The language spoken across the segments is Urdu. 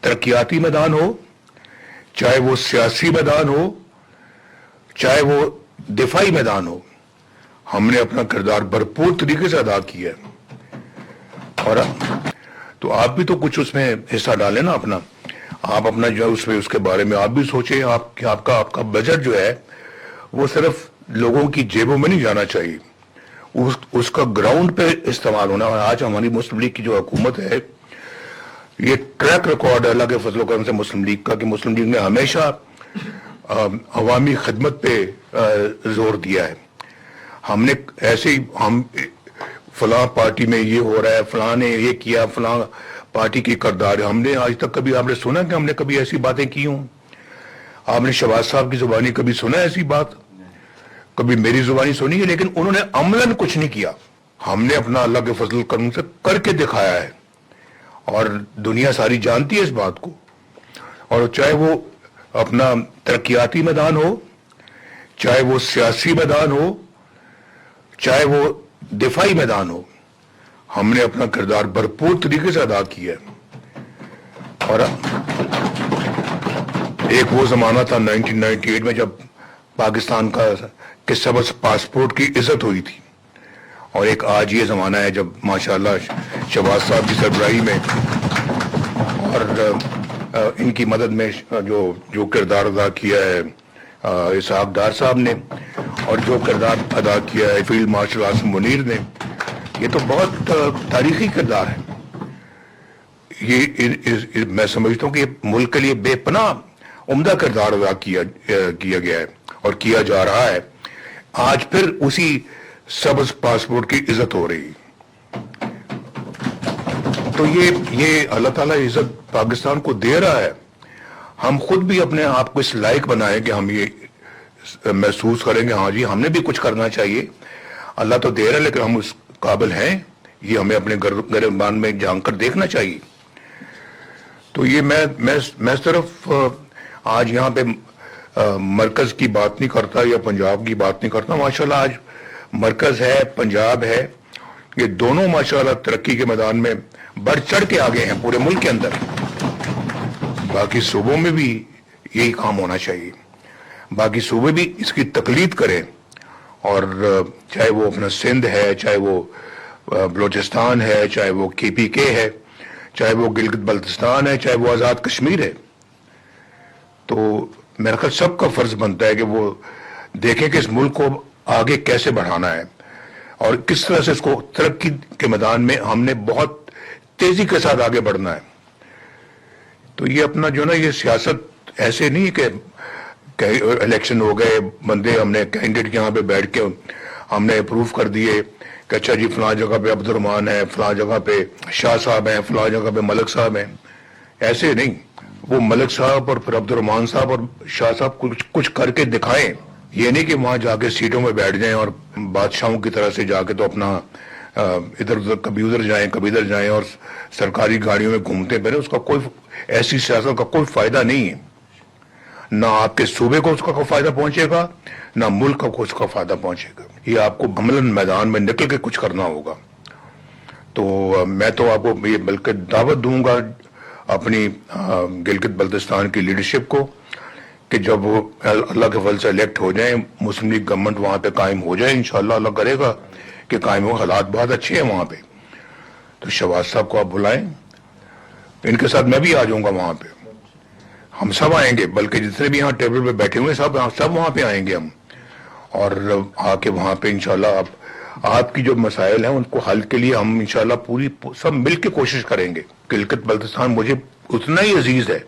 ترقیاتی میدان ہو، چاہے وہ سیاسی میدان ہو، چاہے وہ دفاعی میدان ہو، ہم نے اپنا کردار بھرپور طریقے سے ادا کیا ہے۔ اور تو آپ بھی تو کچھ اس میں حصہ ڈالیں نا اپنا، آپ اپنا جو ہے اس کے بارے میں آپ بھی سوچیں، آپ کا بجٹ جو ہے وہ صرف لوگوں کی جیبوں میں نہیں جانا چاہیے، اس کا گراؤنڈ پہ استعمال ہونا۔ اور آج ہماری مسلم لیگ کی جو حکومت ہے، یہ ٹریک ریکارڈ ہے اللہ کے فضل و کرم سے مسلم لیگ کا، کہ مسلم لیگ نے ہمیشہ عوامی خدمت پہ زور دیا ہے۔ ہم نے ایسے ہی فلاں پارٹی میں یہ ہو رہا ہے، فلاں نے یہ کیا، فلاں پارٹی کی کردار ہے، ہم نے آج تک کبھی آپ نے سنا کہ ہم نے کبھی ایسی باتیں کی ہوں؟ آپ نے شہباز صاحب کی زبانی کبھی سنا ایسی بات؟ کبھی میری زبانی سنی ہے؟ لیکن انہوں نے عملاً کچھ نہیں کیا۔ ہم نے اپنا اللہ کے فضل کرم سے کر کے دکھایا ہے، اور دنیا ساری جانتی ہے اس بات کو۔ اور چاہے وہ اپنا ترقیاتی میدان ہو، چاہے وہ سیاسی میدان ہو، چاہے وہ دفاعی میدان ہو، ہم نے اپنا کردار بھرپور طریقے سے ادا کیا ہے۔ اور ایک وہ زمانہ تھا 1998 میں جب پاکستان کے سبز پاسپورٹ کی عزت ہوئی تھی، اور ایک آج یہ زمانہ ہے جب ماشاءاللہ شہباز صاحب کی سربراہی میں اور ان کی مدد میں جو کردار ادا کیا ہے اسحاق ڈار صاحب نے، اور جو کردار ادا کیا ہے فیلڈ مارشل عاصم منیر نے، یہ تو بہت تاریخی کردار ہے۔ یہ میں سمجھتا ہوں کہ ملک کے لیے بے پناہ عمدہ کردار ادا کیا گیا ہے اور کیا جا رہا ہے۔ آج پھر اسی سبز پاسپورٹ کی عزت ہو رہی، تو یہ اللہ تعالیٰ عزت پاکستان کو دے رہا ہے۔ ہم خود بھی اپنے آپ کو اس لائق بنائیں کہ ہم یہ محسوس کریں کہ ہاں جی ہم نے بھی کچھ کرنا چاہیے۔ اللہ تو دے رہا ہے لیکن ہم اس قابل ہیں، یہ ہمیں اپنے گریبان میں جھانک کر دیکھنا چاہیے۔ تو یہ میں صرف آج یہاں پہ مرکز کی بات نہیں کرتا یا پنجاب کی بات نہیں کرتا۔ ماشاءاللہ آج مرکز ہے، پنجاب ہے، یہ دونوں ماشاءاللہ ترقی کے میدان میں بڑھ چڑھ کے آگے ہیں پورے ملک کے اندر۔ باقی صوبوں میں بھی یہی کام ہونا چاہیے، باقی صوبے بھی اس کی تقلید کریں، اور چاہے وہ اپنا سندھ ہے، چاہے وہ بلوچستان ہے، چاہے وہ KPK ہے، چاہے وہ گلگت بلتستان ہے، چاہے وہ آزاد کشمیر ہے، تو میرا خیال سب کا فرض بنتا ہے کہ وہ دیکھیں کہ اس ملک کو آگے کیسے بڑھانا ہے، اور کس طرح سے اس کو ترقی کے میدان میں ہم نے بہت تیزی کے ساتھ آگے بڑھنا ہے۔ تو یہ اپنا جو نا یہ سیاست ایسے نہیں کہ الیکشن ہو گئے، بندے ہم نے کینڈیڈیٹ یہاں پہ بیٹھ کے ہم نے اپروو کر دیے کہ اچھا جی فلاں جگہ پہ عبد الرحمان ہے، فلاں جگہ پہ شاہ صاحب ہیں، فلاں جگہ پہ ملک صاحب ہیں۔ ایسے نہیں، وہ ملک صاحب اور پھر عبد الرحمان صاحب اور شاہ صاحب کچھ کر کے دکھائیں۔ یہ نہیں کہ وہاں جا کے سیٹوں میں بیٹھ جائیں اور بادشاہوں کی طرح سے جا کے تو اپنا ادھر ادھر کبھی ادھر جائیں کبھی ادھر جائیں اور سرکاری گاڑیوں میں گھومتے پھریں۔ اس کا کوئی ایسی سیاست کا کوئی فائدہ نہیں ہے، نہ آپ کے صوبے کو اس کا کوئی فائدہ پہنچے گا، نہ ملک کو اس کا فائدہ پہنچے گا۔ یہ آپ کو عملاً میدان میں نکل کے کچھ کرنا ہوگا۔ تو میں تو آپ کو یہ بلکہ دعوت دوں گا اپنی گلگت بلتستان کی لیڈرشپ کو کہ جب وہ اللہ کے فضل سے الیکٹ ہو جائیں، مسلم لیگ گورنمنٹ وہاں پہ قائم ہو جائے، انشاءاللہ اللہ کرے گا کہ قائم ہو، حالات بہت اچھے ہیں وہاں پہ، تو شہباز صاحب کو آپ بلائیں، ان کے ساتھ میں بھی آ جاؤں گا وہاں پہ، ہم سب آئیں گے، بلکہ جتنے بھی یہاں ٹیبل پہ بیٹھے ہوئے سب وہاں پہ آئیں گے ہم، اور آ کے وہاں پہ انشاءاللہ آپ کی جو مسائل ہیں ان کو حل کے لیے ہم انشاءاللہ پوری سب مل کے کوشش کریں گے۔ گلگت بلتستان مجھے اتنا ہی عزیز ہے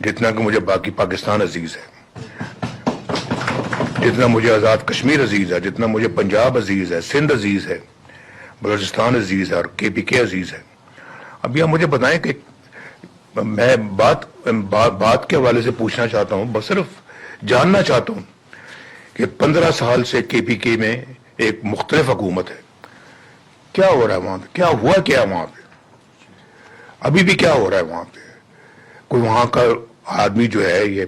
جتنا کہ مجھے باقی پاکستان عزیز ہے، جتنا مجھے آزاد کشمیر عزیز ہے، جتنا مجھے پنجاب عزیز ہے، سندھ عزیز ہے، بلوچستان عزیز ہے، اور KPK عزیز ہے۔ اب یہ مجھے بتائیں کہ میں بات کے حوالے سے پوچھنا چاہتا ہوں، بس صرف جاننا چاہتا ہوں کہ 15 سال سے KPK میں ایک مختلف حکومت ہے، کیا ہو رہا ہے وہاں پہ؟ کیا ہوا کیا وہاں پہ؟ ابھی بھی کیا ہو رہا ہے وہاں پہ؟ کوئی وہاں کا آدمی جو ہے، یہ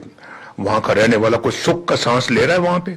وہاں کا رہنے والا کوئی سکھ کا سانس لے رہا ہے وہاں پہ؟